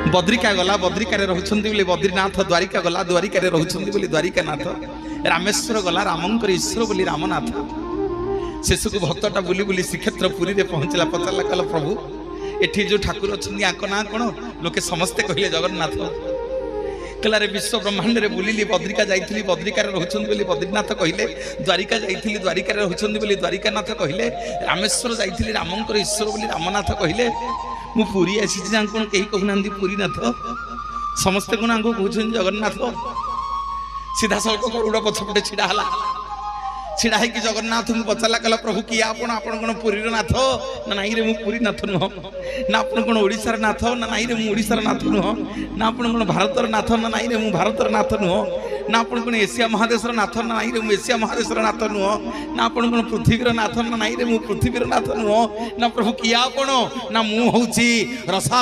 बद्रिका गला बद्रिका रही बद्रीनाथ द्वारिका गला द्वारिका रही द्वारिकानाथ रामेश्वर गला रामंकर ईश्वर बोली रामनाथ शेषक भक्तटा बुली बुली श्रीक्षेत्र पुरी में पहुंचला पचारा कल प्रभु एठी जो ठाकुर अच्छी आक ना कौन लोके समस्ते कहले जगन्नाथ कलारे विश्व ब्रह्मांड में बुलिली बद्रिका जाइली बद्रिका रही बद्रीनाथ कहले द्वारिका जाइली द्वारिका रही द्वारिकानाथ कहले रामेश्वर जाइली रामंकर ईश्वर बोली रामनाथ कहले मु पुरी आसी कौन कहीं कहूना पुरीनाथ समस्ते कौन आंको कहते जगन्नाथ सीधा सड़क गरुड़ पछपटे छिड़ा छिड़ा है जगन्नाथ को पचारा कला प्रभु किए आप कौन पुरी नाथ ना नाई रे पुरी नाथ नुह ना आप कौन ओडिशार नाथ ना नाई रे ओडिशार नाथ नुह ना आप कौन भारतर नाथ ना नाई रे भारतर नाथ नुह ना आप कौन एशिया महादेशर नाथ ना नाई रे एशिया महादेशर नाथ नुह ना आप कौन पृथ्वीर नाथ ना नाई रे पृथ्वीर नाथ नुह ना प्रभु किए आप ना मु हूँ रसा